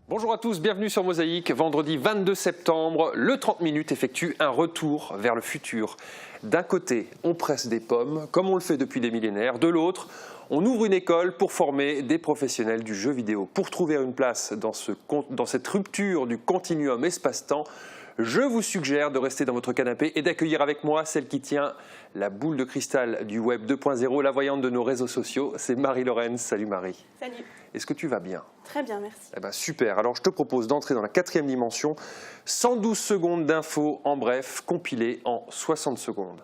Bonjour à tous, bienvenue sur Mosaïque. Vendredi 22 septembre, le 30 minutes effectue un retour vers le futur. D'un côté, on presse des pommes, comme on le fait depuis des millénaires. De l'autre, on ouvre une école pour former des professionnels du jeu vidéo. Pour trouver une place dans cette rupture du continuum espace-temps, je vous suggère de rester dans votre canapé et d'accueillir avec moi celle qui tient la boule de cristal du web 2.0, la voyante de nos réseaux sociaux. C'est Marie-Laurence. Salut Marie. Salut. Est-ce que tu vas bien? Très bien, merci. Eh ben, super. Alors je te propose d'entrer dans la 4e dimension. 112 secondes d'infos en bref, compilées en 60 secondes.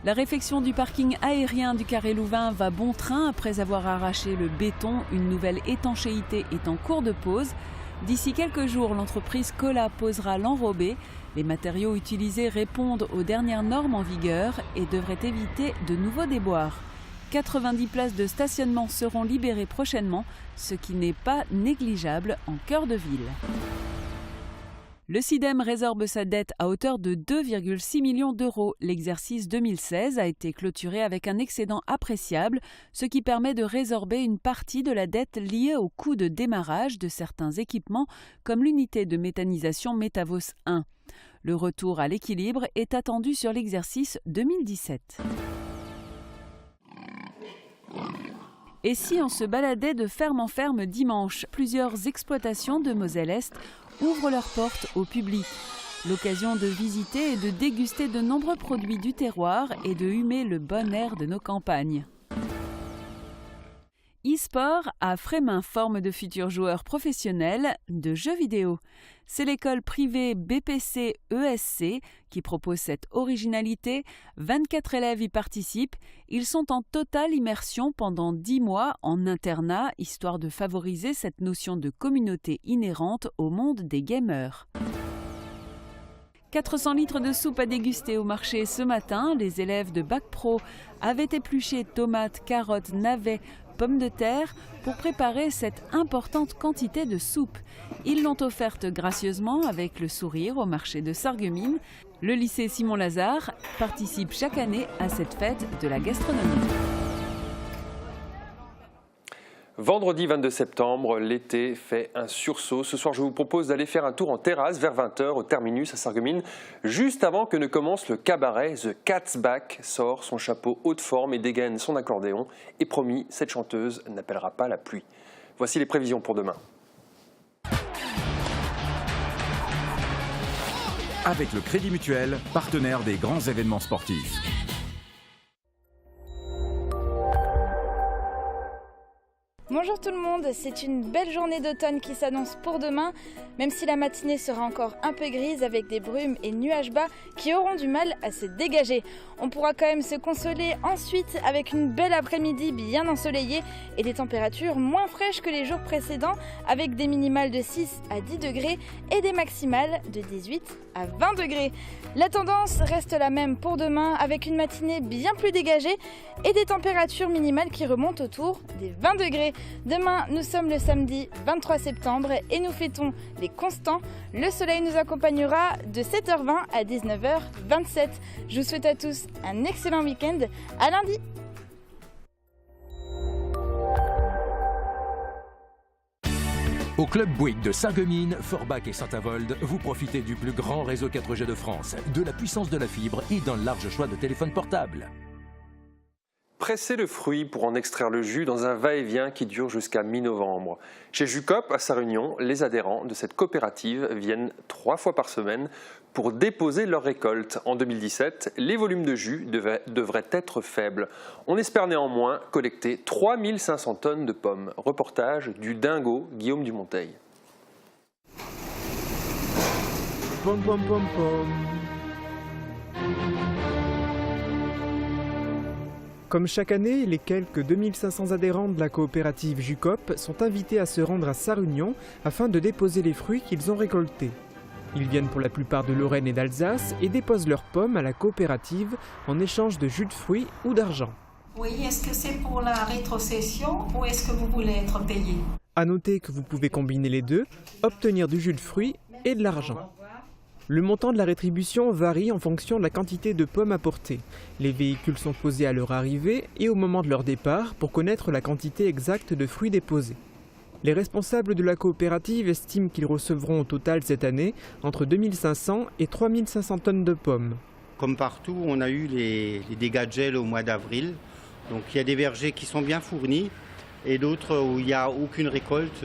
La réfection du parking aérien du Carré Louvain va bon train après avoir arraché le béton. Une nouvelle étanchéité est en cours de pose. D'ici quelques jours, l'entreprise Cola posera l'enrobé. Les matériaux utilisés répondent aux dernières normes en vigueur et devraient éviter de nouveaux déboires. 90 places de stationnement seront libérées prochainement, ce qui n'est pas négligeable en cœur de ville. Le Cidem résorbe sa dette à hauteur de 2,6 millions d'euros. L'exercice 2016 a été clôturé avec un excédent appréciable, ce qui permet de résorber une partie de la dette liée au coût de démarrage de certains équipements, comme l'unité de méthanisation Métavos 1. Le retour à l'équilibre est attendu sur l'exercice 2017. Et si on se baladait de ferme en ferme dimanche? Plusieurs exploitations de Moselle-Est ouvrent leurs portes au public. L'occasion de visiter et de déguster de nombreux produits du terroir et de humer le bon air de nos campagnes. E-sport à Frémin forme de futurs joueurs professionnels de jeux vidéo. C'est l'école privée BPC ESC qui propose cette originalité. 24 élèves y participent. Ils sont en totale immersion pendant 10 mois en internat, histoire de favoriser cette notion de communauté inhérente au monde des gamers. 400 litres de soupe à déguster au marché ce matin. Les élèves de Bac Pro avaient épluché tomates, carottes, navets, pommes de terre pour préparer cette importante quantité de soupe. Ils l'ont offerte gracieusement avec le sourire au marché de Sarreguemines. Le lycée Simon-Lazare participe chaque année à cette fête de la gastronomie. Vendredi 22 septembre, l'été fait un sursaut. Ce soir, je vous propose d'aller faire un tour en terrasse vers 20h au terminus à Sarreguemines, juste avant que ne commence le cabaret. The Cat's Back sort son chapeau haut de forme et dégaine son accordéon. Et promis, cette chanteuse n'appellera pas la pluie. Voici les prévisions pour demain. Avec le Crédit Mutuel, partenaire des grands événements sportifs. Bonjour tout le monde, c'est une belle journée d'automne qui s'annonce pour demain, même si la matinée sera encore un peu grise avec des brumes et nuages bas qui auront du mal à se dégager. On pourra quand même se consoler ensuite avec une belle après-midi bien ensoleillée et des températures moins fraîches que les jours précédents avec des minimales de 6 à 10 degrés et des maximales de 18 à 20 degrés. La tendance reste la même pour demain avec une matinée bien plus dégagée et des températures minimales qui remontent autour des 20 degrés. Demain, nous sommes le samedi 23 septembre et nous fêtons les constants. Le soleil nous accompagnera de 7h20 à 19h27. Je vous souhaite à tous un excellent week-end. À lundi. Au club Bouygues de Sarreguemines, Forbach et Saint-Avold, vous profitez du plus grand réseau 4G de France, de la puissance de la fibre et d'un large choix de téléphones portables. Presser le fruit pour en extraire le jus dans un va-et-vient qui dure jusqu'à mi-novembre. Chez Jucoop, à Sarre-Union, les adhérents de cette coopérative viennent 3 fois par semaine pour déposer leur récolte. En 2017, les volumes de jus devraient être faibles. On espère néanmoins collecter 3500 tonnes de pommes. Reportage du dingo Guillaume Dumonteil. Pom pom pom pom. Comme chaque année, les quelques 2500 adhérents de la coopérative Jucoop sont invités à se rendre à Sarre-Union afin de déposer les fruits qu'ils ont récoltés. Ils viennent pour la plupart de Lorraine et d'Alsace et déposent leurs pommes à la coopérative en échange de jus de fruits ou d'argent. Oui, est-ce que c'est pour la rétrocession ou est-ce que vous voulez être payé? A noter que vous pouvez combiner les deux, obtenir du jus de fruits et de l'argent. Le montant de la rétribution varie en fonction de la quantité de pommes apportées. Les véhicules sont posés à leur arrivée et au moment de leur départ pour connaître la quantité exacte de fruits déposés. Les responsables de la coopérative estiment qu'ils recevront au total cette année entre 2500 et 3500 tonnes de pommes. Comme partout, on a eu les dégâts de gel au mois d'avril. Donc il y a des vergers qui sont bien fournis et d'autres où il n'y a aucune récolte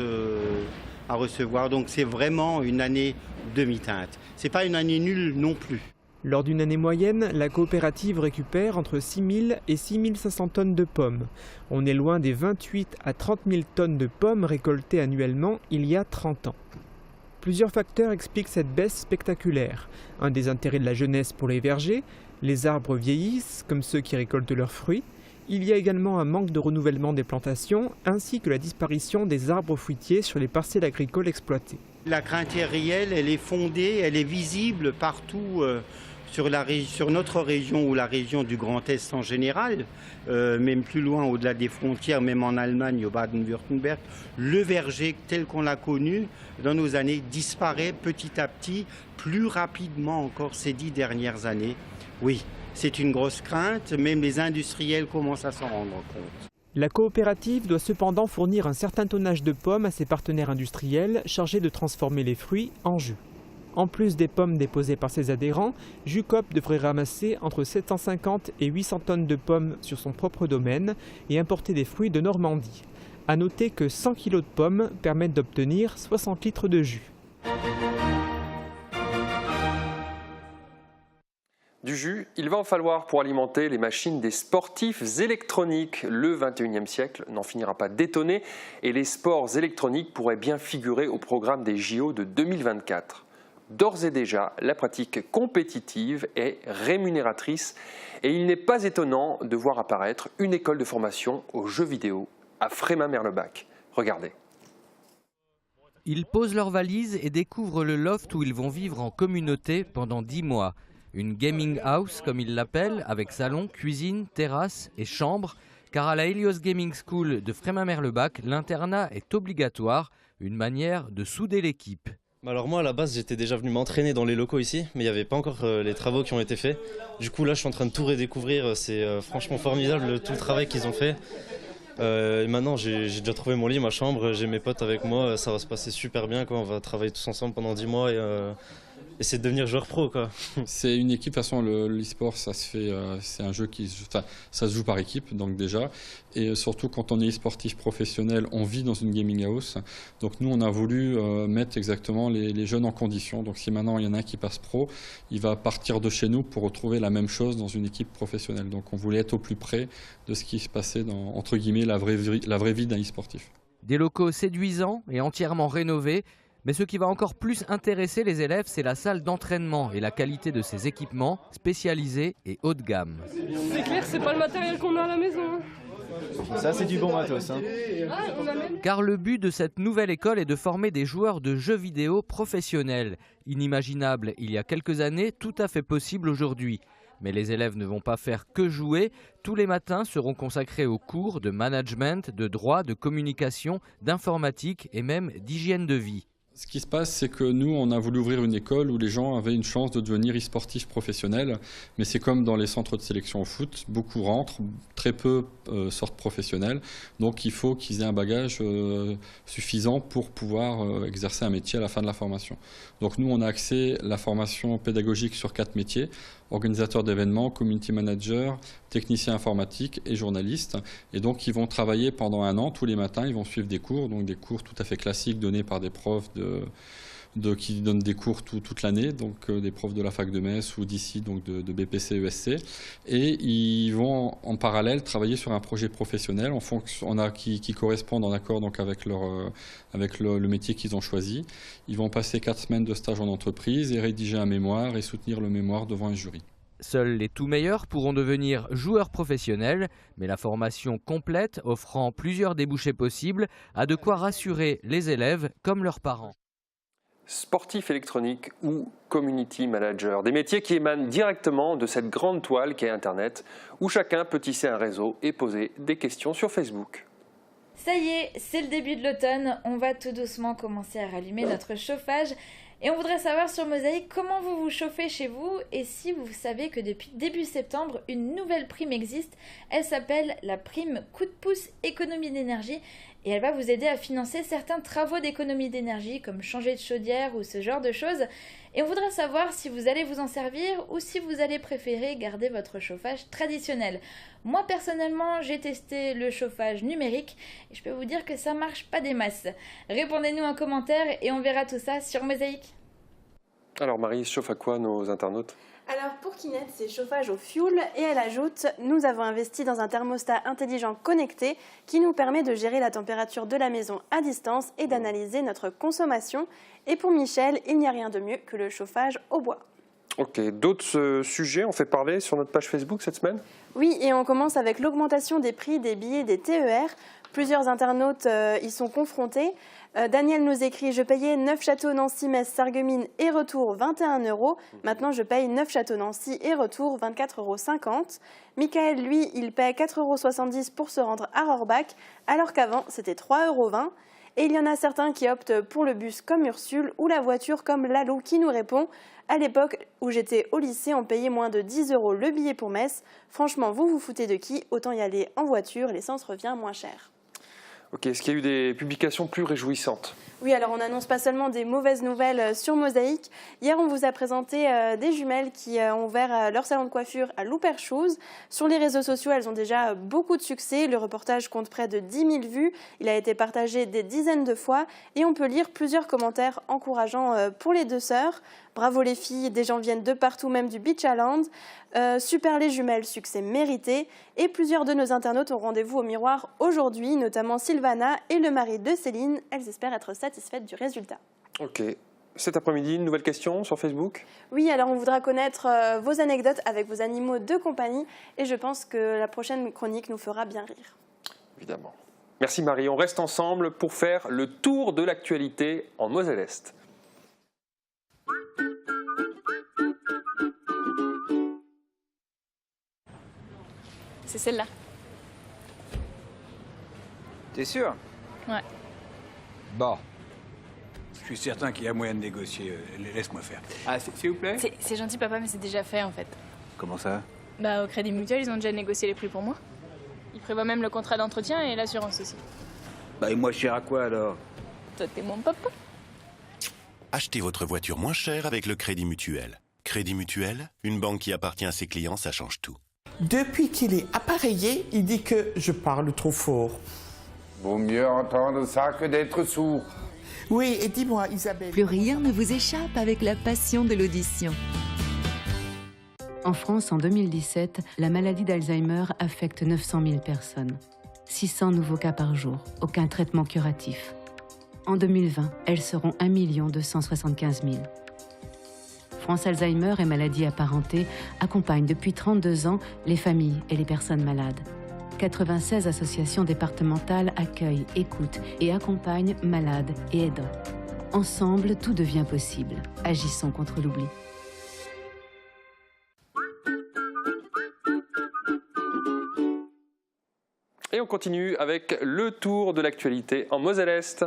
à recevoir. Donc c'est vraiment une année demi-teinte. Ce n'est pas une année nulle non plus. Lors d'une année moyenne, la coopérative récupère entre 6 000 et 6 500 tonnes de pommes. On est loin des 28 à 30 000 tonnes de pommes récoltées annuellement il y a 30 ans. Plusieurs facteurs expliquent cette baisse spectaculaire. Un des intérêts de la jeunesse pour les vergers, les arbres vieillissent, comme ceux qui récoltent leurs fruits. Il y a également un manque de renouvellement des plantations, ainsi que la disparition des arbres fruitiers sur les parcelles agricoles exploitées. La crainte est réelle, elle est fondée, elle est visible partout sur notre région ou la région du Grand Est en général, même plus loin au-delà des frontières, même en Allemagne, au Baden-Württemberg. Le verger tel qu'on l'a connu dans nos années disparaît petit à petit, plus rapidement encore ces 10 dernières années. Oui, c'est une grosse crainte, même les industriels commencent à s'en rendre compte. La coopérative doit cependant fournir un certain tonnage de pommes à ses partenaires industriels chargés de transformer les fruits en jus. En plus des pommes déposées par ses adhérents, Jucoop devrait ramasser entre 750 et 800 tonnes de pommes sur son propre domaine et importer des fruits de Normandie. A noter que 100 kg de pommes permettent d'obtenir 60 litres de jus. Du jus, il va en falloir pour alimenter les machines des sportifs électroniques. Le 21e siècle n'en finira pas d'étonner et les sports électroniques pourraient bien figurer au programme des JO de 2024. D'ores et déjà, la pratique compétitive est rémunératrice et il n'est pas étonnant de voir apparaître une école de formation aux jeux vidéo à Frémin-Merlebach. Regardez. Ils posent leurs valises et découvrent le loft où ils vont vivre en communauté pendant 10 mois. Une gaming house, comme ils l'appellent, avec salon, cuisine, terrasse et chambre, car à la Helios Gaming School de Frémin-Merlebach, l'internat est obligatoire, une manière de souder l'équipe. Alors moi à la base j'étais déjà venu m'entraîner dans les locaux ici, mais il n'y avait pas encore les travaux qui ont été faits. Du coup là je suis en train de tout redécouvrir, c'est franchement formidable tout le travail qu'ils ont fait. Et maintenant j'ai déjà trouvé mon lit, ma chambre, j'ai mes potes avec moi, ça va se passer super bien, quoi. On va travailler tous ensemble pendant 10 mois et essayer de devenir joueur pro, quoi. C'est une équipe, de toute façon l'e-sport ça se fait, c'est un jeu ça se joue par équipe donc déjà, et surtout quand on est sportif professionnel on vit dans une gaming house, donc nous on a voulu mettre exactement les jeunes en condition. Donc si maintenant il y en a un qui passe pro, il va partir de chez nous pour retrouver la même chose dans une équipe professionnelle. Donc on voulait être au plus près de ce qui se passait dans, entre guillemets, la vraie vie d'un e-sportif. Des locaux séduisants et entièrement rénovés. Mais ce qui va encore plus intéresser les élèves, c'est la salle d'entraînement et la qualité de ses équipements spécialisés et haut de gamme. C'est clair, c'est pas le matériel qu'on a à la maison. Ça, c'est du bon matos. Hein. Car le but de cette nouvelle école est de former des joueurs de jeux vidéo professionnels. Inimaginable il y a quelques années, tout à fait possible aujourd'hui. Mais les élèves ne vont pas faire que jouer. Tous les matins seront consacrés aux cours de management, de droit, de communication, d'informatique et même d'hygiène de vie. Ce qui se passe, c'est que nous, on a voulu ouvrir une école où les gens avaient une chance de devenir e-sportifs professionnels. Mais c'est comme dans les centres de sélection au foot, beaucoup rentrent, très peu sortent professionnels. Donc il faut qu'ils aient un bagage suffisant pour pouvoir exercer un métier à la fin de la formation. Donc nous, on a axé la formation pédagogique sur 4 métiers. Organisateurs d'événements, community manager, technicien informatique et journaliste. Et donc ils vont travailler pendant 1 an, tous les matins, ils vont suivre des cours, donc des cours tout à fait classiques donnés par des profs qui donnent des cours toute l'année, donc des profs de la fac de Metz ou d'ici, donc de BPC, ESC. Et ils vont en parallèle travailler sur un projet professionnel qui correspond en accord donc avec le métier qu'ils ont choisi. Ils vont passer 4 semaines de stage en entreprise et rédiger un mémoire et soutenir le mémoire devant un jury. Seuls les tout meilleurs pourront devenir joueurs professionnels, mais la formation complète, offrant plusieurs débouchés possibles, a de quoi rassurer les élèves comme leurs parents. Sportif électronique ou community manager, des métiers qui émanent directement de cette grande toile qu'est Internet, où chacun peut tisser un réseau et poser des questions sur Facebook. Ça y est, c'est le début de l'automne, on va tout doucement commencer à rallumer notre chauffage. Et on voudrait savoir sur Mosaïque comment vous vous chauffez chez vous et si vous savez que depuis début septembre, une nouvelle prime existe. Elle s'appelle la prime coup de pouce économie d'énergie et elle va vous aider à financer certains travaux d'économie d'énergie comme changer de chaudière ou ce genre de choses. Et on voudrait savoir si vous allez vous en servir ou si vous allez préférer garder votre chauffage traditionnel. Moi personnellement, j'ai testé le chauffage numérique et je peux vous dire que ça marche pas des masses. Répondez-nous en commentaire et on verra tout ça sur Mosaïque. Alors Marie, se chauffe à quoi nos internautes ? Alors pour Kinette, c'est chauffage au fioul et elle ajoute « Nous avons investi dans un thermostat intelligent connecté qui nous permet de gérer la température de la maison à distance et d'analyser notre consommation. Et pour Michel, il n'y a rien de mieux que le chauffage au bois. » Ok, d'autres sujets ont fait parler sur notre page Facebook cette semaine ? Oui, et on commence avec l'augmentation des prix des billets des TER. Plusieurs internautes y sont confrontés. Daniel nous écrit « Je payais 9 châteaux Nancy-Metz, Sarreguemines et retour 21 €. Maintenant, je paye 9 châteaux Nancy et retour 24,50 €. Michael, lui, il paie 4,70 € pour se rendre à Rohrbach, alors qu'avant, c'était 3,20 €. Et il y en a certains qui optent pour le bus comme Ursule ou la voiture comme Lalo qui nous répond « À l'époque où j'étais au lycée, on payait moins de 10 € le billet pour Metz. Franchement, vous vous foutez de qui? Autant y aller en voiture, l'essence revient moins cher. » Ok, est-ce qu'il y a eu des publications plus réjouissantes ? Oui, alors on n'annonce pas seulement des mauvaises nouvelles sur Mosaïque. Hier, on vous a présenté des jumelles qui ont ouvert leur salon de coiffure à Louperchouse. Sur les réseaux sociaux, elles ont déjà beaucoup de succès. Le reportage compte près de 10 000 vues. Il a été partagé des dizaines de fois et on peut lire plusieurs commentaires encourageants pour les deux sœurs. Bravo les filles, des gens viennent de partout, même du Beach Island. Super les jumelles, succès mérité. Et plusieurs de nos internautes ont rendez-vous au miroir aujourd'hui, notamment Sylvana et le mari de Céline. Elles espèrent être satisfaites du résultat. Ok. Cet après-midi, une nouvelle question sur Facebook ? Oui, alors on voudra connaître vos anecdotes avec vos animaux de compagnie et je pense que la prochaine chronique nous fera bien rire. Évidemment. Merci Marie. On reste ensemble pour faire le tour de l'actualité en Moselle-Est. C'est celle-là. T'es sûr? Ouais. Bon. Je suis certain qu'il y a moyen de négocier. Laisse-moi faire. Ah, s'il vous plaît? C'est gentil, papa, mais c'est déjà fait, en fait. Comment ça? Bah, au Crédit Mutuel, ils ont déjà négocié les prix pour moi. Ils prévoient même le contrat d'entretien et l'assurance aussi. Bah, et moi, cher à quoi, alors? Toi, t'es mon papa. Achetez votre voiture moins chère avec le Crédit Mutuel. Crédit Mutuel, une banque qui appartient à ses clients, ça change tout. Depuis qu'il est appareillé, il dit que je parle trop fort. Vaut mieux entendre ça que d'être sourd. Oui, et dis-moi, Isabelle... Plus rien ne vous échappe avec la passion de l'audition. En France, en 2017, la maladie d'Alzheimer affecte 900 000 personnes. 600 nouveaux cas par jour, aucun traitement curatif. En 2020, elles seront 1 275 000. France Alzheimer et maladies apparentées accompagne depuis 32 ans les familles et les personnes malades. 96 associations départementales accueillent, écoutent et accompagnent malades et aidants. Ensemble, tout devient possible. Agissons contre l'oubli. Et on continue avec le tour de l'actualité en Moselle-Est.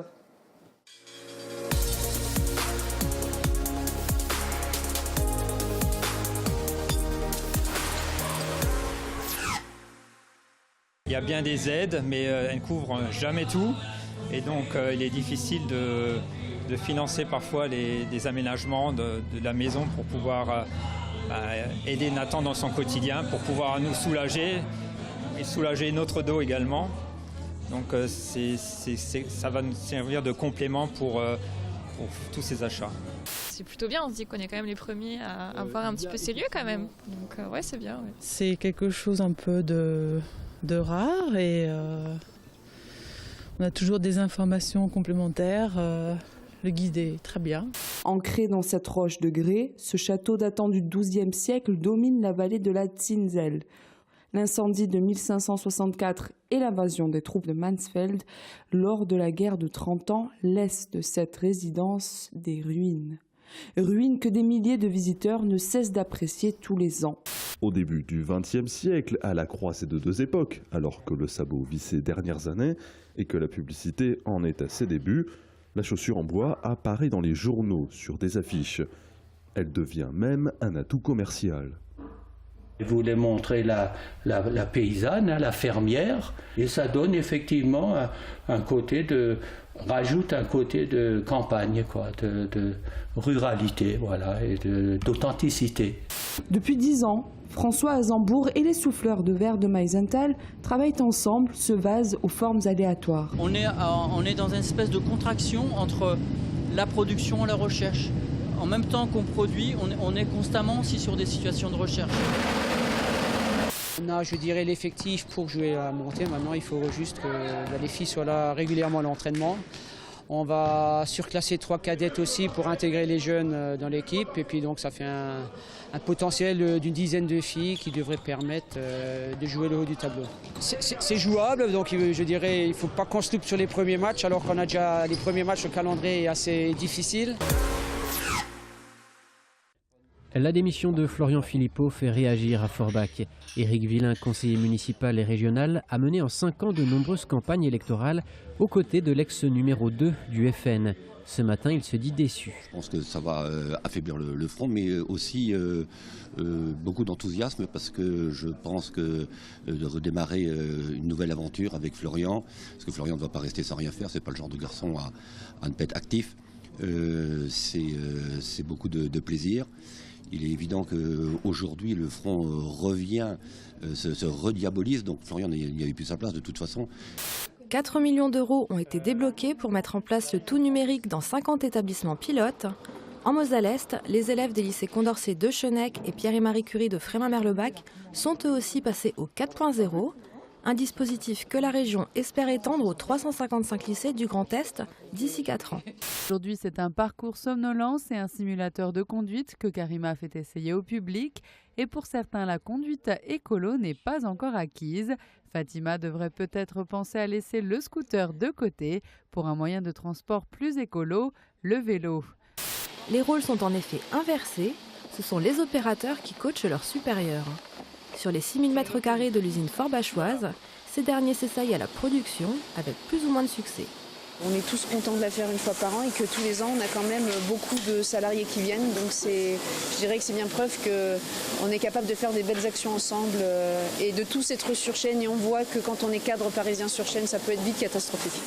Il y a bien des aides, mais elles ne couvrent jamais tout. Et donc, il est difficile de financer parfois des aménagements de la maison pour pouvoir aider Nathan dans son quotidien, pour pouvoir nous soulager et soulager notre dos également. Donc, ça va nous servir de complément pour tous ces achats. C'est plutôt bien, on se dit qu'on est quand même les premiers à avoir un petit peu sérieux quand même. Donc, ouais, c'est bien. Ouais. C'est quelque chose un peu de rare et on a toujours des informations complémentaires. Le guide est très bien. Ancré dans cette roche de grès, ce château datant du XIIe siècle domine la vallée de la Zinzelle. L'incendie de 1564 et l'invasion des troupes de Mansfeld lors de la guerre de 30 ans laissent de cette résidence des ruines. Ruines que des milliers de visiteurs ne cessent d'apprécier tous les ans. Au début du XXe siècle, à la croisée de deux époques, alors que le sabot vit ses dernières années et que la publicité en est à ses débuts, La chaussure en bois apparaît dans les journaux sur des affiches. Elle devient même un atout commercial. Je voulais montrer la paysanne, la fermière, et ça donne effectivement un côté rajoute un côté de campagne, quoi, de ruralité, voilà, et d'authenticité. Depuis 10 ans, François Azembourg et les souffleurs de verre de Meisenthal travaillent ensemble ce vase aux formes aléatoires. On est dans une espèce de contraction entre la production et la recherche. En même temps qu'on produit, on est constamment aussi sur des situations de recherche. On a, je dirais, l'effectif pour jouer à monter. Maintenant, il faut juste que les filles soient là régulièrement à l'entraînement. On va surclasser 3 cadettes aussi pour intégrer les jeunes dans l'équipe. Et puis donc ça fait un potentiel d'une dizaine de filles qui devrait permettre de jouer le haut du tableau. C'est jouable, donc je dirais il ne faut pas qu'on se loupe sur les premiers matchs alors qu'on a déjà les premiers matchs, le calendrier est assez difficile. La démission de Florian Philippot fait réagir à Forbach. Éric Villain, conseiller municipal et régional, a mené en 5 ans de nombreuses campagnes électorales aux côtés de l'ex numéro 2 du FN. Ce matin, il se dit déçu. Je pense que ça va affaiblir le front, mais aussi beaucoup d'enthousiasme parce que je pense que de redémarrer une nouvelle aventure avec Florian, parce que Florian ne va pas rester sans rien faire, c'est pas le genre de garçon à ne pas être actif. C'est beaucoup de plaisir. Il est évident qu'aujourd'hui, le front revient, se rediabolise, donc Florian n'y avait plus sa place de toute façon. 4 millions d'euros ont été débloqués pour mettre en place le tout numérique dans 50 établissements pilotes. En Moselle-Est, les élèves des lycées Condorcet de Chenec et Pierre et Marie Curie de Frémin-Merlebach sont eux aussi passés au 4.0. Un dispositif que la région espère étendre aux 355 lycées du Grand Est d'ici 4 ans. Aujourd'hui, c'est un parcours somnolence et un simulateur de conduite que Karima fait essayer au public. Et pour certains, la conduite écolo n'est pas encore acquise. Fatima devrait peut-être penser à laisser le scooter de côté pour un moyen de transport plus écolo, le vélo. Les rôles sont en effet inversés. Ce sont les opérateurs qui coachent leurs supérieurs. Sur les 6000 m² de l'usine forbachoise, ces derniers s'essayent à la production avec plus ou moins de succès. On est tous contents de la faire une fois par an et que tous les ans, on a quand même beaucoup de salariés qui viennent. Donc je dirais que c'est bien preuve qu'on est capable de faire des belles actions ensemble et de tous être sur chaîne. Et on voit que quand on est cadre parisien sur chaîne, ça peut être vite catastrophique.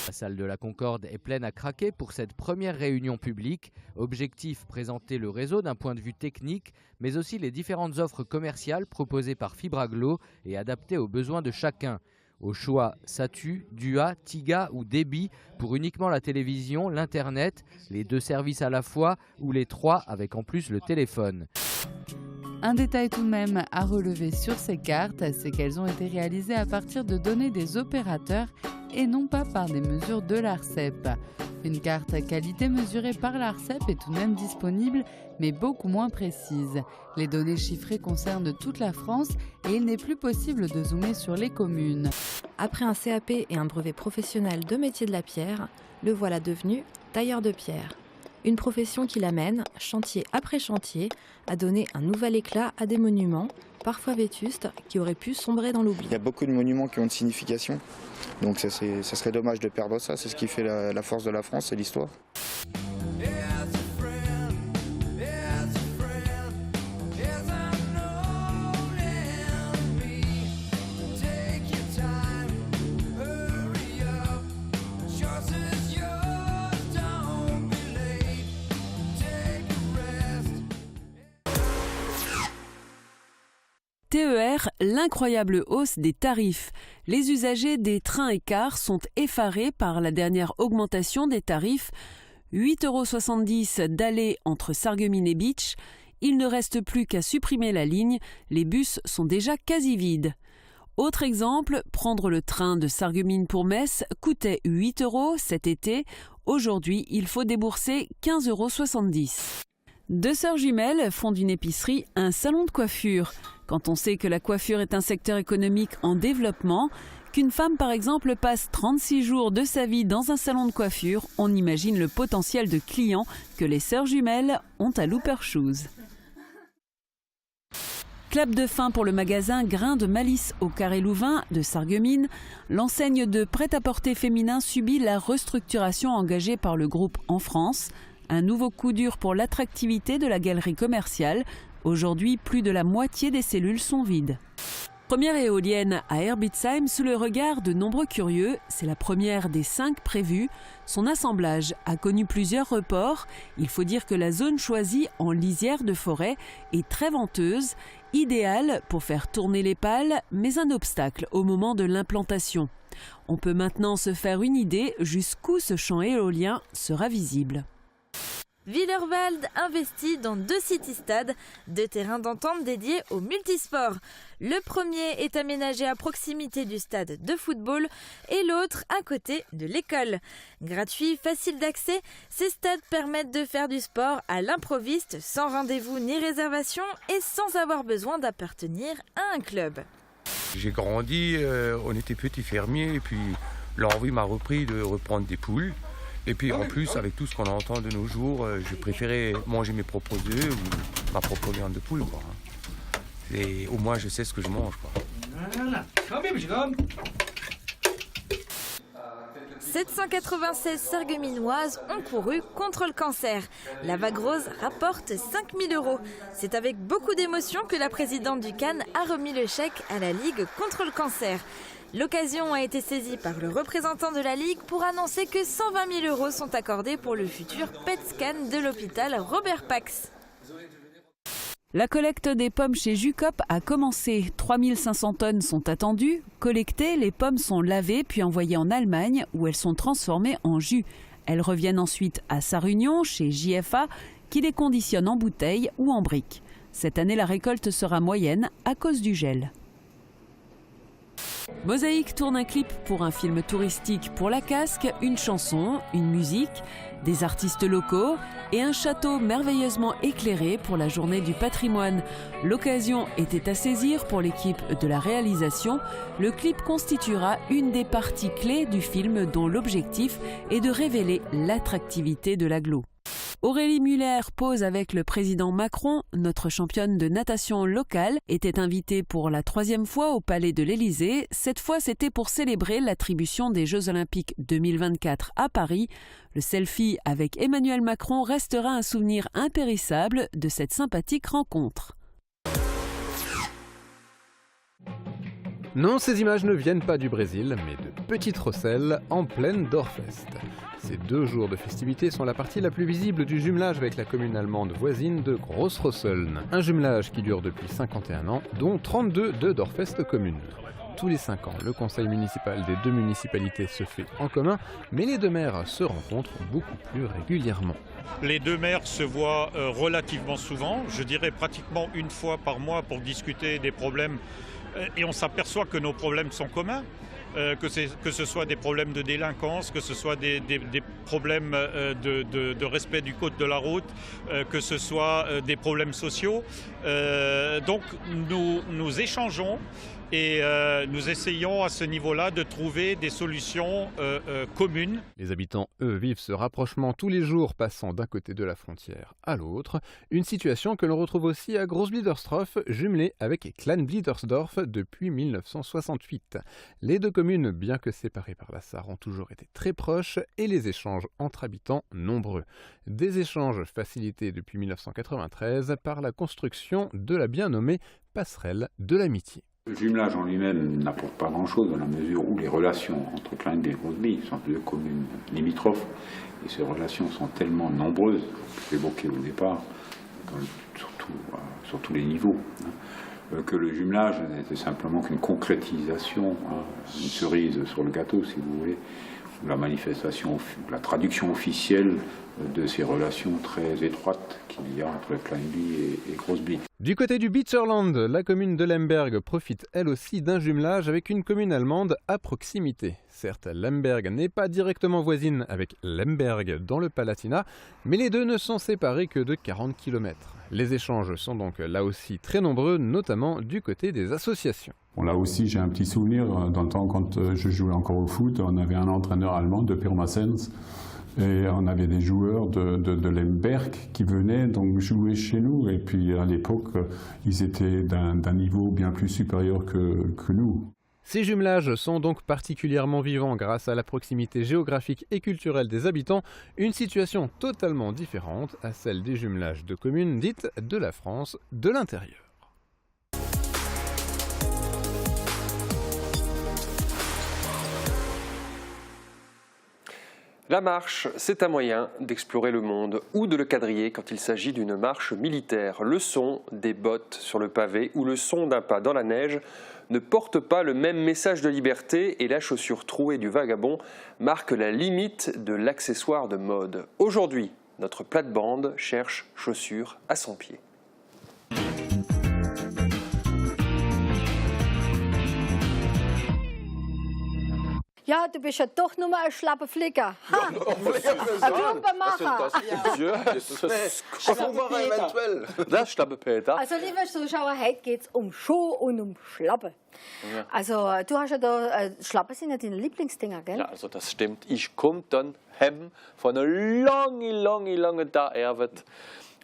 La salle de la Concorde est pleine à craquer pour cette première réunion publique. Objectif, présenter le réseau d'un point de vue technique, mais aussi les différentes offres commerciales proposées par Fibraglo et adaptées aux besoins de chacun. Au choix, Satu, Dua, Tiga ou Débit pour uniquement la télévision, l'internet, les 2 services à la fois ou les 3 avec en plus le téléphone. Un détail tout de même à relever sur ces cartes, c'est qu'elles ont été réalisées à partir de données des opérateurs et non pas par des mesures de l'ARCEP. Une carte qualité mesurée par l'ARCEP est tout de même disponible, mais beaucoup moins précise. Les données chiffrées concernent toute la France et il n'est plus possible de zoomer sur les communes. Après un CAP et un brevet professionnel de métier de la pierre, le voilà devenu tailleur de pierre. Une profession qui l'amène, chantier après chantier, à donner un nouvel éclat à des monuments, parfois vétustes, qui auraient pu sombrer dans l'oubli. Il y a beaucoup de monuments qui ont une signification, donc ça serait dommage de perdre ça, c'est ce qui fait la force de la France, c'est l'histoire. TER, l'incroyable hausse des tarifs. Les usagers des trains et cars sont effarés par la dernière augmentation des tarifs. 8,70 € d'aller entre Sarreguemines et Bitche. Il ne reste plus qu'à supprimer la ligne. Les bus sont déjà quasi vides. Autre exemple, prendre le train de Sarreguemines pour Metz coûtait 8 € cet été. Aujourd'hui, il faut débourser 15,70 €. 2 sœurs jumelles font d'une épicerie un salon de coiffure. Quand on sait que la coiffure est un secteur économique en développement, qu'une femme par exemple passe 36 jours de sa vie dans un salon de coiffure, on imagine le potentiel de clients que les sœurs jumelles ont à Looper Shoes. Clap de fin pour le magasin Grain de Malice au Carré Louvain de Sarreguemines. L'enseigne de prêt-à-porter féminin subit la restructuration engagée par le groupe en France. Un nouveau coup dur pour l'attractivité de la galerie commerciale. Aujourd'hui, plus de la moitié des cellules sont vides. Première éolienne à Herbitsheim sous le regard de nombreux curieux. C'est la première des 5 prévues. Son assemblage a connu plusieurs reports. Il faut dire que la zone choisie en lisière de forêt est très venteuse, idéale pour faire tourner les pales, mais un obstacle au moment de l'implantation. On peut maintenant se faire une idée jusqu'où ce champ éolien sera visible. Wielerwald investit dans 2 city-stades, 2 terrains d'entente dédiés au multisport. Le premier est aménagé à proximité du stade de football et l'autre à côté de l'école. Gratuits, faciles d'accès, ces stades permettent de faire du sport à l'improviste, sans rendez-vous ni réservation et sans avoir besoin d'appartenir à un club. J'ai grandi, on était petits fermiers et puis l'envie m'a repris de reprendre des poules. Et puis en plus, avec tout ce qu'on entend de nos jours, je préférais manger mes propres œufs ou ma propre viande de poule, quoi. Et au moins, je sais ce que je mange, quoi. 796 Sarregueminoises ont couru contre le cancer. La vague rose rapporte 5 000 €. C'est avec beaucoup d'émotion que la présidente du CAN a remis le chèque à la Ligue contre le cancer. L'occasion a été saisie par le représentant de la Ligue pour annoncer que 120 000 € sont accordés pour le futur PET scan de l'hôpital Robert Pax. La collecte des pommes chez Jucope a commencé. 3500 tonnes sont attendues. Collectées, les pommes sont lavées puis envoyées en Allemagne où elles sont transformées en jus. Elles reviennent ensuite à Sarre-Union chez JFA qui les conditionne en bouteilles ou en briques. Cette année, la récolte sera moyenne à cause du gel. Mosaïque tourne un clip pour un film touristique pour la Casque, une chanson, une musique, des artistes locaux et un château merveilleusement éclairé pour la journée du patrimoine. L'occasion était à saisir pour l'équipe de la réalisation. Le clip constituera une des parties clés du film dont l'objectif est de révéler l'attractivité de l'agglo. Aurélie Muller pose avec le président Macron. Notre championne de natation locale était invitée pour la 3e fois au Palais de l'Élysée. Cette fois, c'était pour célébrer l'attribution des Jeux Olympiques 2024 à Paris. Le selfie avec Emmanuel Macron restera un souvenir impérissable de cette sympathique rencontre. Non, ces images ne viennent pas du Brésil, mais de Petite Rosselle, en pleine Dorfest. Ces 2 jours de festivités sont la partie la plus visible du jumelage avec la commune allemande voisine de Großrosseln. Un jumelage qui dure depuis 51 ans, dont 32 de Dorfest communes. Tous les 5 ans, le conseil municipal des 2 municipalités se fait en commun, mais les 2 maires se rencontrent beaucoup plus régulièrement. Les 2 maires se voient relativement souvent, je dirais pratiquement 1 fois par mois pour discuter des problèmes. Et on s'aperçoit que nos problèmes sont communs, que ce soit des problèmes de délinquance, que ce soit des problèmes de respect du code de la route, que ce soit des problèmes sociaux. Donc nous échangeons et nous essayons à ce niveau-là de trouver des solutions communes. Les habitants, eux, vivent ce rapprochement tous les jours, passant d'un côté de la frontière à l'autre. Une situation que l'on retrouve aussi à Großbliedersdorf, jumelée avec Kleinbliedersdorf depuis 1968. Les 2 communes, bien que séparées par la Sarre, ont toujours été très proches et les échanges entre habitants nombreux. Des échanges facilités depuis 1993 par la construction de la bien nommée passerelle de l'amitié. Le jumelage en lui-même n'apporte pas grand-chose dans la mesure où les relations entre Kleinby et Großby sont 2 communes limitrophes et ces relations sont tellement nombreuses, évoquées au départ, sur tous les niveaux, que le jumelage n'était simplement qu'une concrétisation, une cerise sur le gâteau si vous voulez, la manifestation, la traduction officielle de ces relations très étroites qu'il y a entre Kleinby et Großby. Du côté du Beecherland, la commune de Lemberg profite elle aussi d'un jumelage avec une commune allemande à proximité. Certes, Lemberg n'est pas directement voisine avec Lemberg dans le Palatinat, mais les 2 ne sont séparés que de 40 km. Les échanges sont donc là aussi très nombreux, notamment du côté des associations. Bon, là aussi, j'ai un petit souvenir, dans le temps quand je jouais encore au foot, on avait un entraîneur allemand de Pirmasens, Et on avait des joueurs de Lemberg qui venaient donc jouer chez nous. Et puis à l'époque, ils étaient d'un niveau bien plus supérieur que nous. Ces jumelages sont donc particulièrement vivants grâce à la proximité géographique et culturelle des habitants, une situation totalement différente à celle des jumelages de communes dites de la France de l'intérieur. La marche, c'est un moyen d'explorer le monde ou de le quadriller quand il s'agit d'une marche militaire. Le son des bottes sur le pavé ou le son d'un pas dans la neige ne porte pas le même message de liberté et la chaussure trouée du vagabond marque la limite de l'accessoire de mode. Aujourd'hui, notre plate-bande cherche chaussures à son pied. Ja, du bist ja doch nur ein schlapper Flicker. Ha! Ein Klumpermacher. Das schlappe Peter. Also, liebe Zuschauer, heute geht es um Schuh und um Schlappe. Ja. Also, du hast ja da, Schlappe sind ja deine Lieblingsdinger, gell? Ja, also das stimmt. Ich komme dann heim von einer lange Arbeit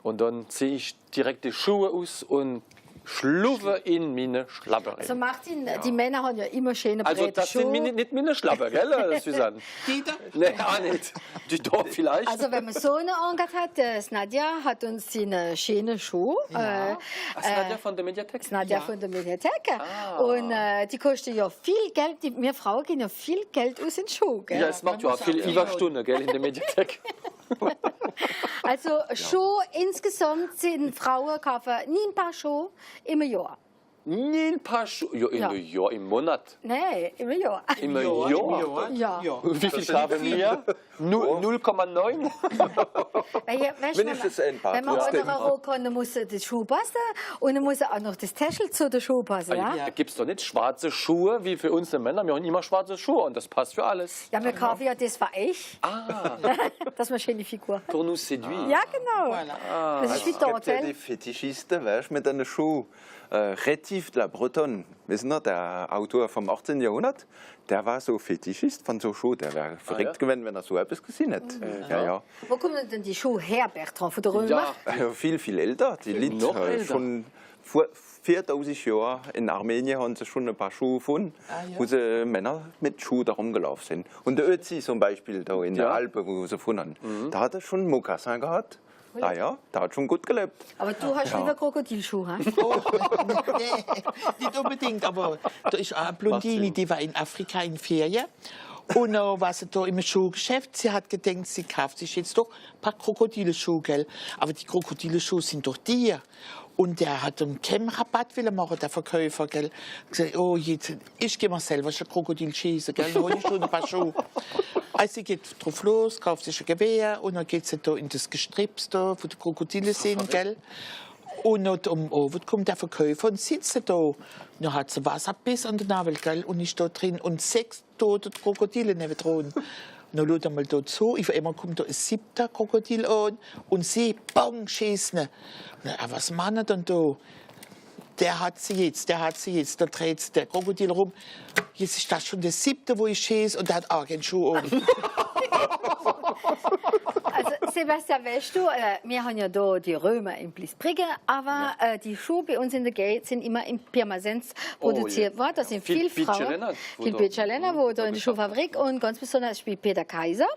und dann ziehe ich direkt die Schuhe aus und schlupfe in meine Schlappe rein. Also Martin, die Männer haben ja immer schöne breite Schuhe. Also das sind nicht meine Schlappe, gell, Susanne? Die da? Nein, auch nicht. Die da vielleicht. Also wenn man so eine angehört hat, Nadja hat uns die schöne Schuhe. Ja. Nadja von der Mediathek? Nadja von der Mediathek. Und die kosten ja viel Geld. Wir Frauen gehen ja viel Geld aus in Schuhe, gell? Ja, es macht ja auch viel Überstunden, gell, in der Mediathek. Also Schuhe insgesamt sind Frauen kaufen nie ein paar Schuhe im Jahr. Nie ein paar Schuhe? Ja, Jahr, im Monat? Nein, im Jahr. Im Jahr? Ja. Wie viel kaufen wir? 0,9? Wenn man unter Rock kann, dann muss der Schuh passen und dann muss auch noch das Täschel zu der Schuh passen. Ja? Da gibt es doch nicht schwarze Schuhe wie für uns Männer. Wir haben immer schwarze Schuhe und das passt für alles. Ja, wir kaufen ja das für euch. Ah. Das ist eine schöne Figur. Pour nous séduire. Ja, genau. Ah. Das ist wie dort. Es gibt ja die Fetischisten, weißt du, mit einem Schuh. Rétif de la Bretonne, wissen Sie, der Autor vom 18. Jahrhundert, der war so Fetischist von so Schuhen. Der wäre verrückt gewesen, wenn er so etwas gesehen hätte. Ja. Wo kommen denn die Schuhe her, Bertrand, von der Römer? Ja, viel älter. Die liegt schon vor 4000 Jahren in Armenien haben sie schon ein paar Schuhe gefunden, wo sie Männer mit Schuhen da rumgelaufen sind. Und der Ötzi zum Beispiel, da in der Alpen, wo sie gefunden haben, da hat er schon Mokassin gehabt. Ah ja, der hat schon gut gelebt. Aber du hast lieber Krokodilschuhe, hä? Nee, nicht unbedingt, aber da ist auch eine Blondine, die war in Afrika in Ferien. Und dann war sie da im Schuhgeschäft. Sie hat gedacht, sie kauft sich jetzt doch ein paar Krokodilschuhe, gell? Aber die Krokodilschuhe sind doch die. Und der hat einen Kämmrabatt machen, der Verkäufer, gell? Gesagt, oh, jetzt, ich gehe mal selber schon Krokodil schießen, gell? Dann hole ich schon ein paar Schuhe. Also sie geht drauf los, kauft sich ein Gewehr und dann geht sie da in das Gestrips da, wo die Krokodile sind, gell? Und dann um Abend kommt der Verkäufer und sitzt da. Dann hat sie Wasserbiss an der Nabel, gell? Und ist da drin und 6 tote Krokodile neben dran. Dann schaut er mal da zu, auf einmal kommt da ein 7. Krokodil an und sie, bang, schießen. Na, was machen wir denn da? Der hat sie jetzt, da dreht sich der Krokodil rum. Jetzt ist das schon der 7., wo ich schieße und der hat auch keinen Schuh an. Also Sebastian, weißt du, wir haben ja da die Römer in Bliesbrigge, aber die Schuhe bei uns in der Gegend sind immer in Pirmasens produziert worden. Da sind viele Frauen, viele Bitscherländer, wo da in der Schuhfabrik und ganz besonders spielt Peter Kaiser.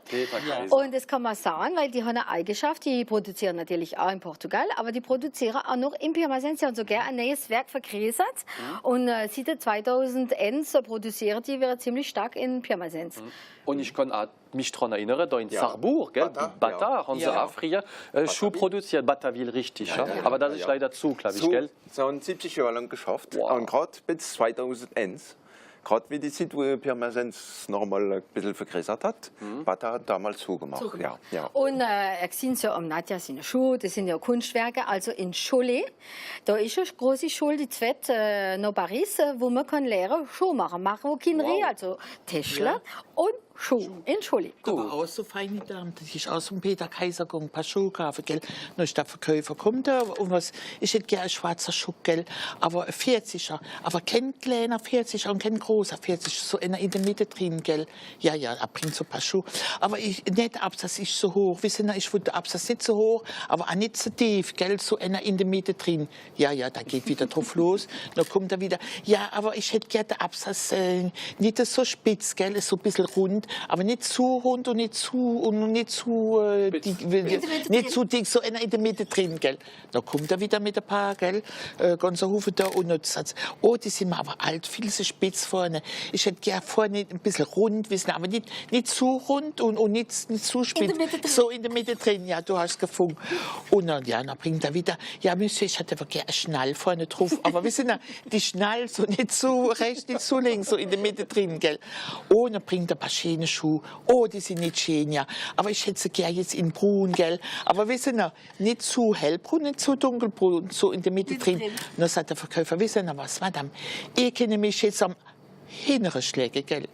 Und das kann man sagen, weil die haben eine Eigenschaft, die produzieren natürlich auch in Portugal, aber die produzieren auch noch in Pirmasens. Sie haben sogar ein neues Werk vergrößert und seit 2001 produzieren die wieder ziemlich stark in Pirmasens. Und ich kann auch mich daran erinnern, da in Sarrebourg, Bata, haben sie auch früher Schuhe produziert, Bataville richtig. Ja. Aber das ist leider zu, glaube ich, gell? Sie haben 70 Jahre lang geschafft und gerade bis 2001. Gerade wie die Zeit, wo Pirmasens noch mal ein bisschen vergrößert hat, Bata hat damals zugemacht. Ja. Und sind so am Nadja seine Schuhe, das sind ja Kunstwerke, also in Cholet. Da ist eine große Schule, die zweit nach Paris, wo man kann lernen, Schuhe machen, Maroquinerie, also Täschler und Schuh. Entschuldigung. Da war auch so feine Dame, das ist aus dem Peter Kaiser gegangen, ein paar Schuhe gekauft, gell. Dann ist der Verkäufer kommt da und was, ich hätte gerne ein schwarzer Schuh, gell, aber ein 40er, aber kein kleiner 40er und kein großer 40er, so in der Mitte drin, gell. Ja, er bringt so ein paar Schuhe, aber nicht der Absatz ist so hoch, wissen Sie, ich will der Absatz nicht so hoch, aber auch nicht so tief, gell, so in der Mitte drin. Ja, da geht wieder drauf los, dann kommt er wieder, ja, aber ich hätte gerne den Absatz nicht so spitz, gell, so ein bisschen rund, aber nicht zu rund und nicht zu dick, so in der Mitte drin, gell. Da kommt er wieder mit ein paar, gell, ganze Hufe da und dann sagt oh, die sind mir aber alt, viel zu spitz vorne. Ich hätte gerne vorne ein bisschen rund, wissen, aber nicht zu rund und nicht zu spitz, so in der Mitte drin, ja, du hast gefunden. Und dann bringt er wieder, ja, Monsieur, ich hätte aber gerne einen Schnall vorne drauf, aber wissen Sie, die Schnall so nicht zu rechts, nicht zu links, so in der Mitte drin, gell. Oh, dann bringt er ein paar schöne Schuhe. Oh, die sind nicht schön, ja. Aber ich hätte sie gerne jetzt in brun, gell. Aber wissen Sie, nicht zu hellbrun, nicht zu dunkelbrun, so in der Mitte drin. Und dann sagt der Verkäufer, wissen Sie was, Madame, ich kenne mich jetzt am hinteren Schläge, gell.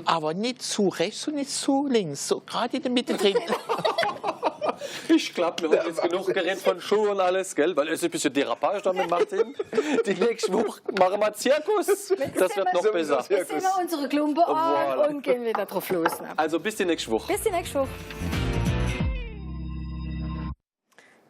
Aber nicht zu rechts und nicht zu links, so gerade in der Mitte drin. Ich glaube, wir haben jetzt genug geredet von Schuhen und alles, gell? Weil es ist ein bisschen Derapage da mit Martin. Die nächste Woche machen wir Zirkus. Das wird noch besser. Jetzt ziehen wir unsere Klumpe an und gehen wieder drauf los. Also bis die nächste Woche. Bis die nächste Woche.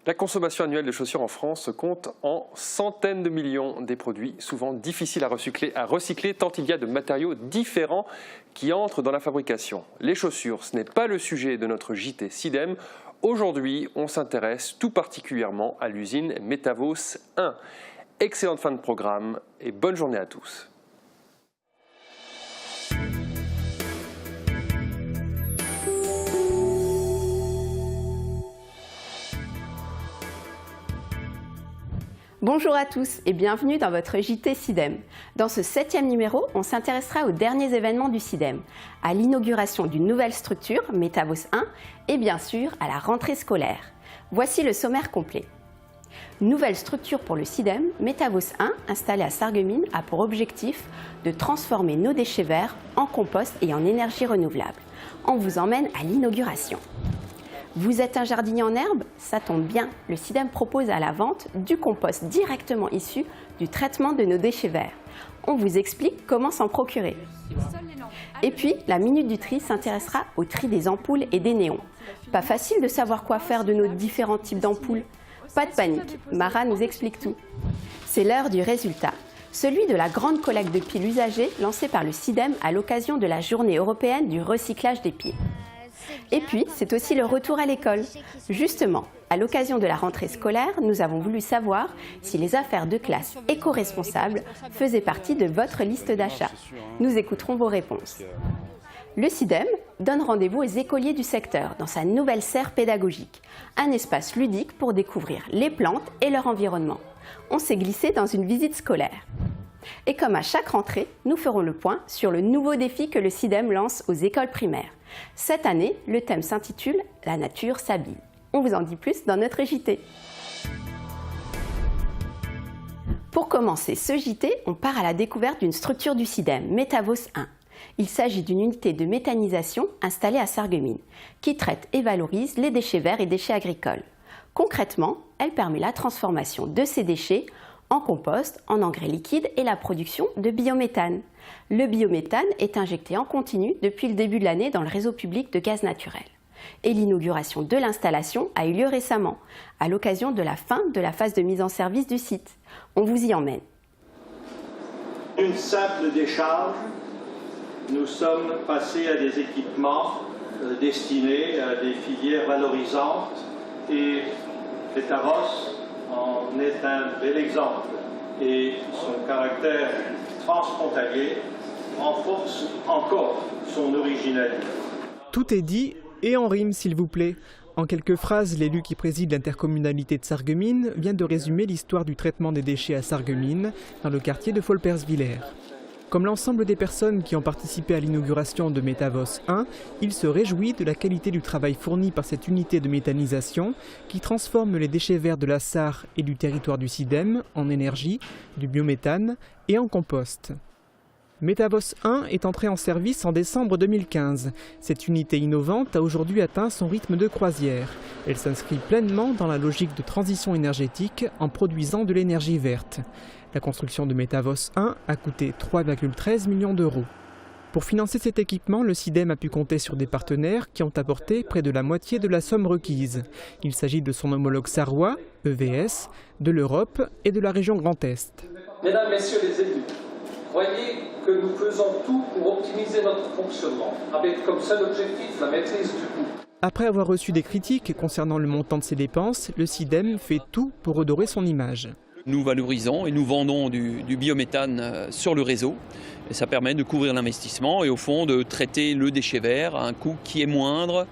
La consommation annuelle de chaussures en France se compte en centaines de millions. Des produits souvent difficiles à recycler tant il y a de matériaux différents qui entrent dans la fabrication. Les chaussures, ce n'est pas le sujet de notre JT SIDEM. Aujourd'hui, on s'intéresse tout particulièrement à l'usine Metavos 1. Excellente fin de programme et bonne journée à tous. Bonjour à tous et bienvenue dans votre JT SIDEM. Dans ce 7e numéro, on s'intéressera aux derniers événements du SIDEM, à l'inauguration d'une nouvelle structure, Metavos 1, et bien sûr à la rentrée scolaire. Voici le sommaire complet. Nouvelle structure pour le SIDEM, Metavos 1, installé à Sarreguemines, a pour objectif de transformer nos déchets verts en compost et en énergie renouvelable. On vous emmène à l'inauguration. Vous êtes un jardinier en herbe? Ça tombe bien, le SIDEM propose à la vente du compost directement issu du traitement de nos déchets verts. On vous explique comment s'en procurer. Et puis, la Minute du Tri s'intéressera au tri des ampoules et des néons. Pas facile de savoir quoi faire de nos différents types d'ampoules. Pas de panique, Mara nous explique tout. C'est l'heure du résultat, celui de la grande collecte de piles usagées lancée par le SIDEM à l'occasion de la Journée européenne du recyclage des piles. Et puis, c'est aussi le retour à l'école. Justement, à l'occasion de la rentrée scolaire, nous avons voulu savoir si les affaires de classe éco-responsables faisaient partie de votre liste d'achat. Nous écouterons vos réponses. Le SIDEM donne rendez-vous aux écoliers du secteur dans sa nouvelle serre pédagogique, un espace ludique pour découvrir les plantes et leur environnement. On s'est glissé dans une visite scolaire. Et comme à chaque rentrée, nous ferons le point sur le nouveau défi que le SIDEM lance aux écoles primaires. Cette année, le thème s'intitule « La nature s'habille ». On vous en dit plus dans notre JT. Pour commencer ce JT, on part à la découverte d'une structure du SIDEM, Metavos 1. Il s'agit d'une unité de méthanisation installée à Sarreguemines, qui traite et valorise les déchets verts et déchets agricoles. Concrètement, elle permet la transformation de ces déchets en compost, en engrais liquide et la production de biométhane. Le biométhane est injecté en continu depuis le début de l'année dans le réseau public de gaz naturel. Et l'inauguration de l'installation a eu lieu récemment, à l'occasion de la fin de la phase de mise en service du site. On vous y emmène. Une simple décharge, nous sommes passés à des équipements destinés à des filières valorisantes et Metavos en est un bel exemple et son caractère transfrontalier renforce encore son originalité. Tout est dit et en rime s'il vous plaît. En quelques phrases, l'élu qui préside l'intercommunalité de Sarreguemines vient de résumer l'histoire du traitement des déchets à Sarreguemines, dans le quartier de Folperswiller. Comme l'ensemble des personnes qui ont participé à l'inauguration de Metavos 1, il se réjouit de la qualité du travail fourni par cette unité de méthanisation qui transforme les déchets verts de la Sarre et du territoire du SIDEM en énergie, du biométhane et en compost. Metavos 1 est entré en service en décembre 2015. Cette unité innovante a aujourd'hui atteint son rythme de croisière. Elle s'inscrit pleinement dans la logique de transition énergétique en produisant de l'énergie verte. La construction de Metavos 1 a coûté 3,13 millions d'euros. Pour financer cet équipement, le SIDEM a pu compter sur des partenaires qui ont apporté près de la moitié de la somme requise. Il s'agit de son homologue sarrois, EVS, de l'Europe et de la région Grand Est. Mesdames, Messieurs les élus, croyez que nous faisons tout pour optimiser notre fonctionnement, avec comme seul objectif la maîtrise du coût. Après avoir reçu des critiques concernant le montant de ses dépenses, le SIDEM fait tout pour redorer son image. Nous valorisons et nous vendons du biométhane sur le réseau. Et ça permet de couvrir l'investissement et au fond de traiter le déchet vert à un coût qui est moindre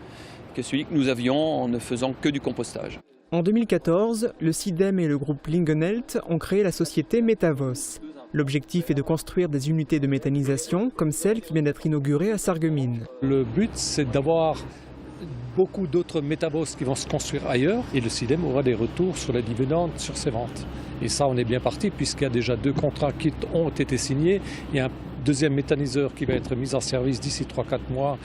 que celui que nous avions en ne faisant que du compostage. En 2014, le SIDEM et le groupe Lingenelt ont créé la société Metavos. L'objectif est de construire des unités de méthanisation comme celle qui vient d'être inaugurée à Sarreguemines. Le but, c'est d'avoir beaucoup d'autres Metavos qui vont se construire ailleurs et le SIDEM aura des retours sur les dividendes sur ses ventes. Et ça, on est bien parti puisqu'il y a déjà 2 contrats qui ont été signés et un deuxième méthaniseur qui va être mis en service d'ici 3-4 mois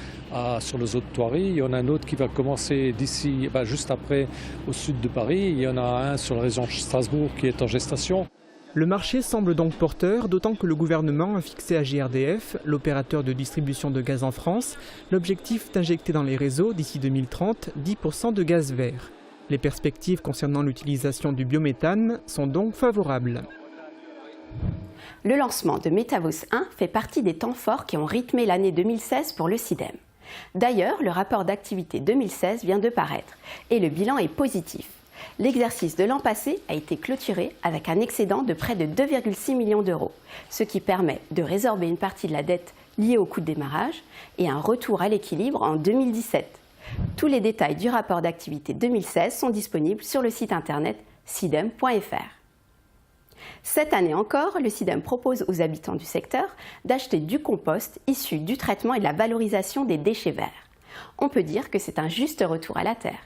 sur le zoo de Thoiry. Il y en a un autre qui va commencer d'ici, juste après au sud de Paris. Il y en a un sur la région de Strasbourg qui est en gestation. Le marché semble donc porteur, d'autant que le gouvernement a fixé à GRDF, l'opérateur de distribution de gaz en France, l'objectif d'injecter dans les réseaux d'ici 2030 10% de gaz vert. Les perspectives concernant l'utilisation du biométhane sont donc favorables. Le lancement de Metavos 1 fait partie des temps forts qui ont rythmé l'année 2016 pour le SIDEM. D'ailleurs, le rapport d'activité 2016 vient de paraître et le bilan est positif. L'exercice de l'an passé a été clôturé avec un excédent de près de 2,6 millions d'euros, ce qui permet de résorber une partie de la dette liée au coût de démarrage et un retour à l'équilibre en 2017. Tous les détails du rapport d'activité 2016 sont disponibles sur le site internet sidem.fr. Cette année encore, le SIDEM propose aux habitants du secteur d'acheter du compost issu du traitement et de la valorisation des déchets verts. On peut dire que c'est un juste retour à la terre.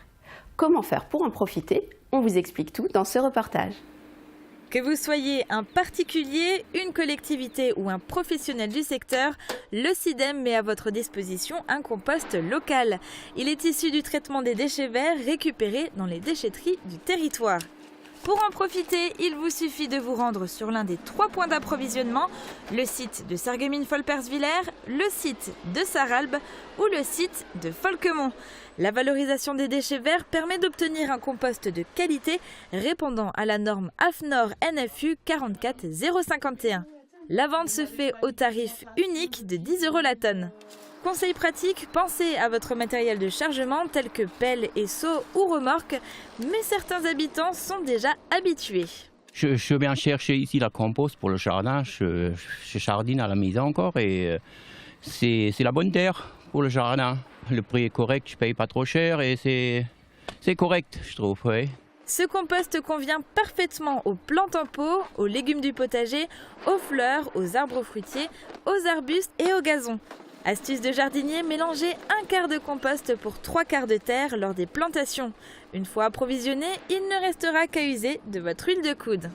Comment faire pour en profiter? On vous explique tout dans ce reportage. Que vous soyez un particulier, une collectivité ou un professionnel du secteur, le SIDEM met à votre disposition un compost local. Il est issu du traitement des déchets verts récupérés dans les déchetteries du territoire. Pour en profiter, il vous suffit de vous rendre sur l'un des 3 points d'approvisionnement, le site de Sarreguemines-Folperswiller, le site de Sarralbe ou le site de Folquemont. La valorisation des déchets verts permet d'obtenir un compost de qualité répondant à la norme AFNOR NFU 44051. La vente se fait au tarif unique de 10 € la tonne. Conseil pratique, pensez à votre matériel de chargement tel que pelle et seau ou remorque, mais certains habitants sont déjà habitués. Je viens chercher ici la compost pour le jardin, je jardine à la maison encore et c'est la bonne terre pour le jardin. Le prix est correct, je ne paye pas trop cher et c'est correct, je trouve. Oui. Ce compost convient parfaitement aux plantes en pot, aux légumes du potager, aux fleurs, aux arbres fruitiers, aux arbustes et aux gazons. Astuce de jardinier, mélangez 1/4 de compost pour 3/4 de terre lors des plantations. Une fois approvisionné, il ne restera qu'à user de votre huile de coude.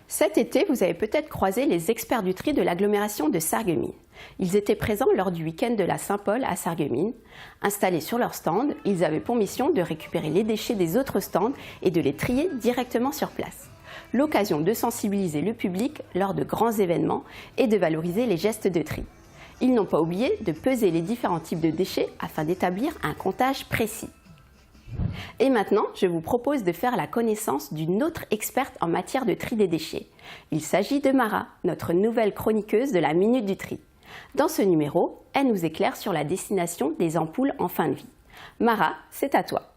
Cet été, vous avez peut-être croisé les experts du tri de l'agglomération de Sarreguemines. Ils étaient présents lors du week-end de la Saint-Paul à Sarreguemines. Installés sur leur stand, ils avaient pour mission de récupérer les déchets des autres stands et de les trier directement sur place. L'occasion de sensibiliser le public lors de grands événements et de valoriser les gestes de tri. Ils n'ont pas oublié de peser les différents types de déchets afin d'établir un comptage précis. Et maintenant, je vous propose de faire la connaissance d'une autre experte en matière de tri des déchets. Il s'agit de Mara, notre nouvelle chroniqueuse de la Minute du Tri. Dans ce numéro, elle nous éclaire sur la destination des ampoules en fin de vie. Mara, c'est à toi.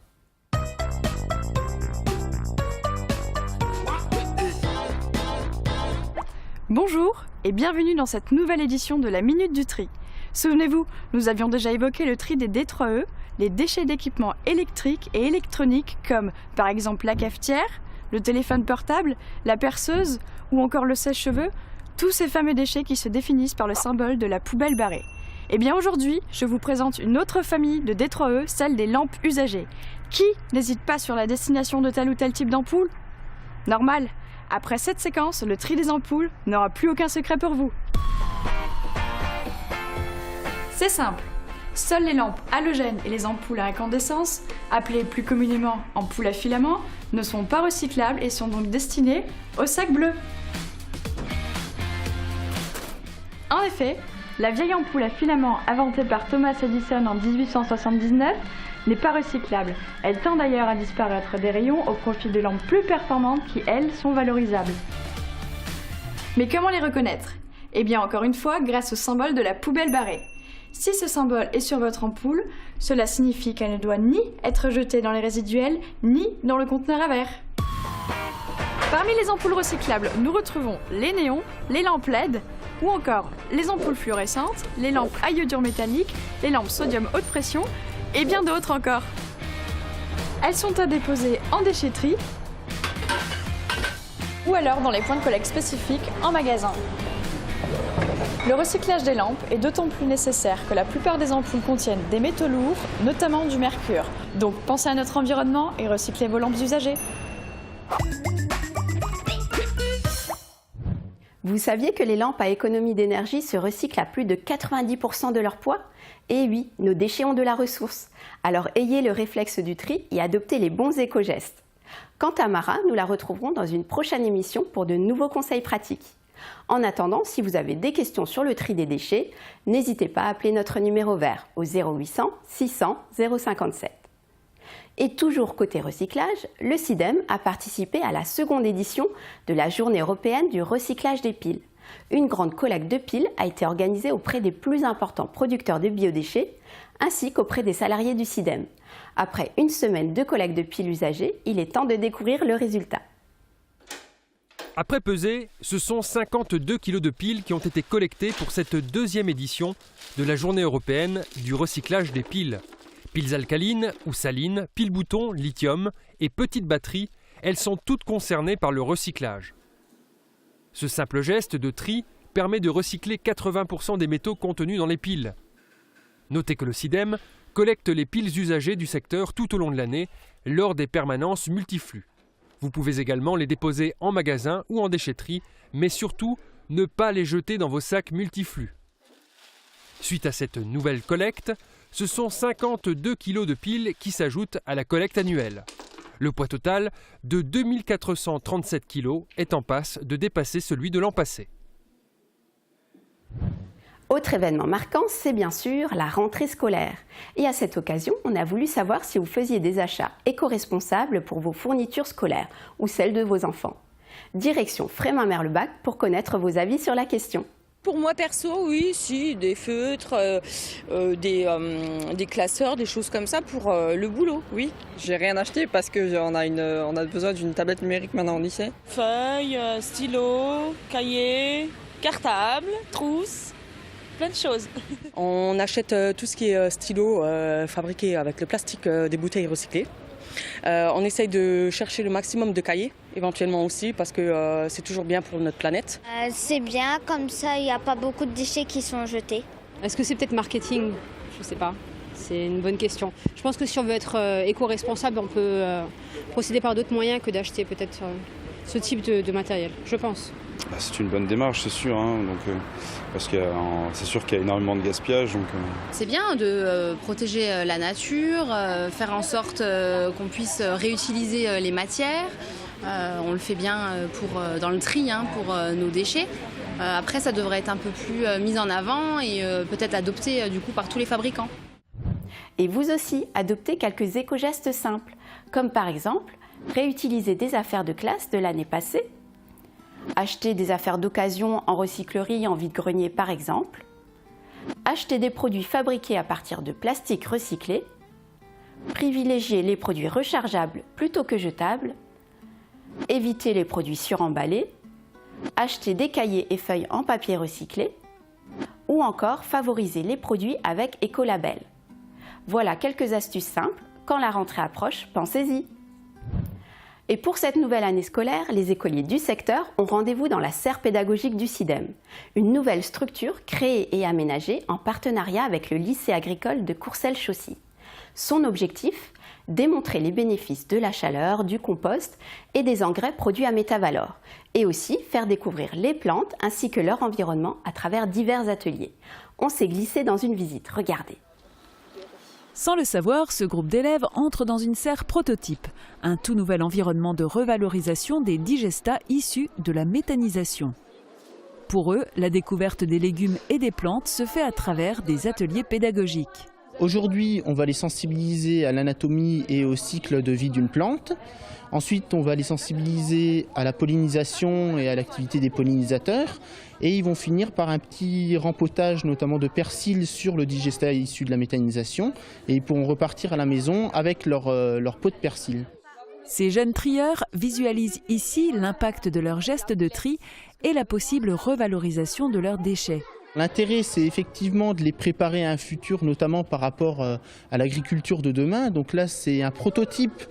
Bonjour et bienvenue dans cette nouvelle édition de la Minute du Tri. Souvenez-vous, nous avions déjà évoqué le tri des D3E, les déchets d'équipements électriques et électroniques comme par exemple la cafetière, le téléphone portable, la perceuse ou encore le sèche-cheveux, tous ces fameux déchets qui se définissent par le symbole de la poubelle barrée. Et bien aujourd'hui, je vous présente une autre famille de D3E, celle des lampes usagées. Qui n'hésite pas sur la destination de tel ou tel type d'ampoule ? Normal. Après cette séquence, le tri des ampoules n'aura plus aucun secret pour vous. C'est simple. Seules les lampes halogènes et les ampoules à incandescence, appelées plus communément ampoules à filament, ne sont pas recyclables et sont donc destinées au sac bleu. En effet, la vieille ampoule à filament inventée par Thomas Edison en 1879 n'est pas recyclable. Elle tend d'ailleurs à disparaître des rayons au profit de lampes plus performantes qui, elles, sont valorisables. Mais comment les reconnaître? Eh bien, encore une fois, grâce au symbole de la poubelle barrée. Si ce symbole est sur votre ampoule, cela signifie qu'elle ne doit ni être jetée dans les résiduels, ni dans le conteneur à verre. Parmi les ampoules recyclables, nous retrouvons les néons, les lampes LED, ou encore les ampoules fluorescentes, les lampes à iodure métallique, les lampes sodium haute pression, et bien d'autres encore. Elles sont à déposer en déchetterie, ou alors dans les points de collecte spécifiques en magasin. Le recyclage des lampes est d'autant plus nécessaire que la plupart des ampoules contiennent des métaux lourds, notamment du mercure. Donc pensez à notre environnement et recyclez vos lampes usagées. Vous saviez que les lampes à économie d'énergie se recyclent à plus de 90% de leur poids? Et oui, nos déchets ont de la ressource. Alors ayez le réflexe du tri et adoptez les bons éco-gestes. Quant à Mara, nous la retrouverons dans une prochaine émission pour de nouveaux conseils pratiques. En attendant, si vous avez des questions sur le tri des déchets, n'hésitez pas à appeler notre numéro vert au 0800 600 057. Et toujours côté recyclage, le CIDEM a participé à la seconde édition de la Journée européenne du recyclage des piles. Une grande collecte de piles a été organisée auprès des plus importants producteurs de biodéchets, ainsi qu'auprès des salariés du CIDEM. Après une semaine de collecte de piles usagées, il est temps de découvrir le résultat. Après pesée, ce sont 52 kilos de piles qui ont été collectés pour cette deuxième édition de la Journée européenne du recyclage des piles. Piles alcalines ou salines, piles boutons, lithium et petites batteries, elles sont toutes concernées par le recyclage. Ce simple geste de tri permet de recycler 80% des métaux contenus dans les piles. Notez que le CIDEM collecte les piles usagées du secteur tout au long de l'année lors des permanences multiflux. Vous pouvez également les déposer en magasin ou en déchetterie, mais surtout ne pas les jeter dans vos sacs multiflux. Suite à cette nouvelle collecte, ce sont 52 kilos de piles qui s'ajoutent à la collecte annuelle. Le poids total de 2437 kilos est en passe de dépasser celui de l'an passé. Autre événement marquant, c'est bien sûr la rentrée scolaire. Et à cette occasion, on a voulu savoir si vous faisiez des achats éco-responsables pour vos fournitures scolaires ou celles de vos enfants. Direction Frémin-Merlebac pour connaître vos avis sur la question. Pour moi perso, oui, si, des feutres, des classeurs, des choses comme ça pour le boulot, oui. J'ai rien acheté parce qu'on a besoin d'une tablette numérique maintenant au lycée. Feuilles, stylos, cahiers, cartables, trousses. Plein de choses. On achète tout ce qui est stylo fabriqué avec le plastique des bouteilles recyclées. On essaye de chercher le maximum de cahiers, éventuellement aussi, parce que c'est toujours bien pour notre planète. C'est bien, comme ça il n'y a pas beaucoup de déchets qui sont jetés. Est-ce que c'est peut-être marketing? Je ne sais pas. C'est une bonne question. Je pense que si on veut être éco-responsable, on peut procéder par d'autres moyens que d'acheter peut-être ce type de matériel, je pense. C'est une bonne démarche, c'est sûr, hein, parce que c'est sûr qu'il y a énormément de gaspillage. C'est bien de protéger la nature, faire en sorte qu'on puisse réutiliser les matières. On le fait bien dans le tri pour nos déchets. Après, ça devrait être un peu plus mis en avant et peut-être adopté du coup par tous les fabricants. Et vous aussi, adoptez quelques éco-gestes simples, comme par exemple réutiliser des affaires de classe de l'année passée, acheter des affaires d'occasion en recyclerie en vide-grenier par exemple, acheter des produits fabriqués à partir de plastique recyclé, privilégier les produits rechargeables plutôt que jetables, éviter les produits suremballés, acheter des cahiers et feuilles en papier recyclé, ou encore favoriser les produits avec écolabel. Voilà quelques astuces simples. Quand la rentrée approche, pensez-y. Et pour cette nouvelle année scolaire, les écoliers du secteur ont rendez-vous dans la serre pédagogique du CIDEM, une nouvelle structure créée et aménagée en partenariat avec le lycée agricole de Courcelles-Chaussy. Son objectif, démontrer les bénéfices de la chaleur, du compost et des engrais produits à Métavalor, et aussi faire découvrir les plantes ainsi que leur environnement à travers divers ateliers. On s'est glissé dans une visite, regardez. Sans le savoir, ce groupe d'élèves entre dans une serre prototype, un tout nouvel environnement de revalorisation des digestats issus de la méthanisation. Pour eux, la découverte des légumes et des plantes se fait à travers des ateliers pédagogiques. Aujourd'hui, on va les sensibiliser à l'anatomie et au cycle de vie d'une plante. Ensuite, on va les sensibiliser à la pollinisation et à l'activité des pollinisateurs. Et ils vont finir par un petit rempotage, notamment de persil, sur le digestat issu de la méthanisation. Et ils pourront repartir à la maison avec leur pot de persil. Ces jeunes trieurs visualisent ici l'impact de leur geste de tri et la possible revalorisation de leurs déchets. L'intérêt, c'est effectivement de les préparer à un futur, notamment par rapport à l'agriculture de demain. Donc là, c'est un prototype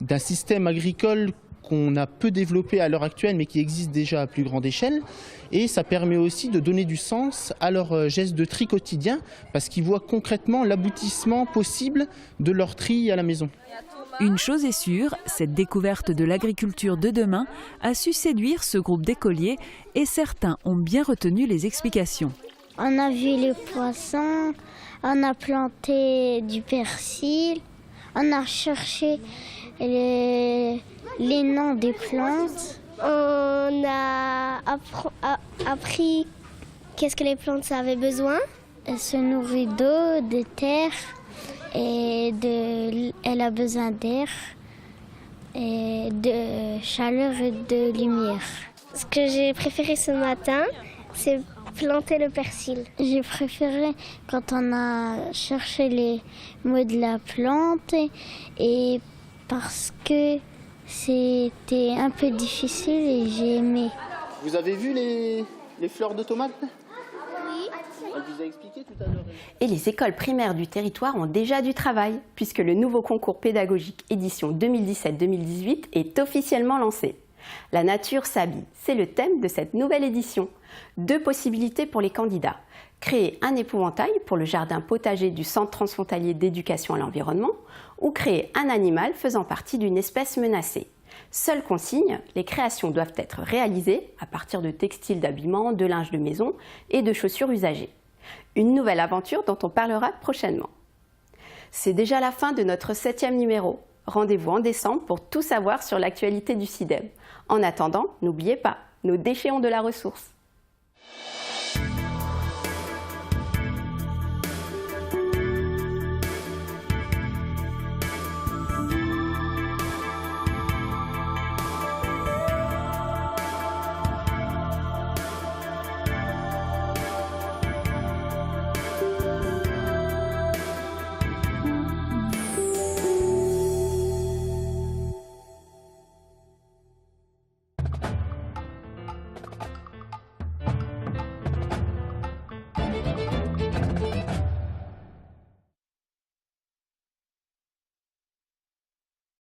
d'un système agricole qu'on a peu développé à l'heure actuelle, mais qui existe déjà à plus grande échelle. Et ça permet aussi de donner du sens à leur geste de tri quotidien, parce qu'ils voient concrètement l'aboutissement possible de leur tri à la maison. Une chose est sûre, cette découverte de l'agriculture de demain a su séduire ce groupe d'écoliers et certains ont bien retenu les explications. On a vu les poissons, on a planté du persil, on a cherché les noms des plantes. On a appris qu'est-ce que les plantes avaient besoin. Elles se nourrissent d'eau, de terre, et elle a besoin d'air, et de chaleur et de lumière. Ce que j'ai préféré ce matin, c'est planter le persil. J'ai préféré quand on a cherché les mots de la plante et parce que c'était un peu difficile et j'ai aimé. Vous avez vu les fleurs de tomates ? Oui. Elle vous a expliqué tout à l'heure. Et les écoles primaires du territoire ont déjà du travail, puisque le nouveau concours pédagogique édition 2017-2018 est officiellement lancé. La nature s'habille, c'est le thème de cette nouvelle édition. 2 possibilités pour les candidats. Créer un épouvantail pour le jardin potager du Centre transfrontalier d'éducation à l'environnement ou créer un animal faisant partie d'une espèce menacée. Seule consigne, les créations doivent être réalisées à partir de textiles d'habillement, de linge de maison et de chaussures usagées. Une nouvelle aventure dont on parlera prochainement. C'est déjà la fin de notre 7e numéro. Rendez-vous en décembre pour tout savoir sur l'actualité du CIDEM. En attendant, n'oubliez pas, nos déchets ont de la ressource.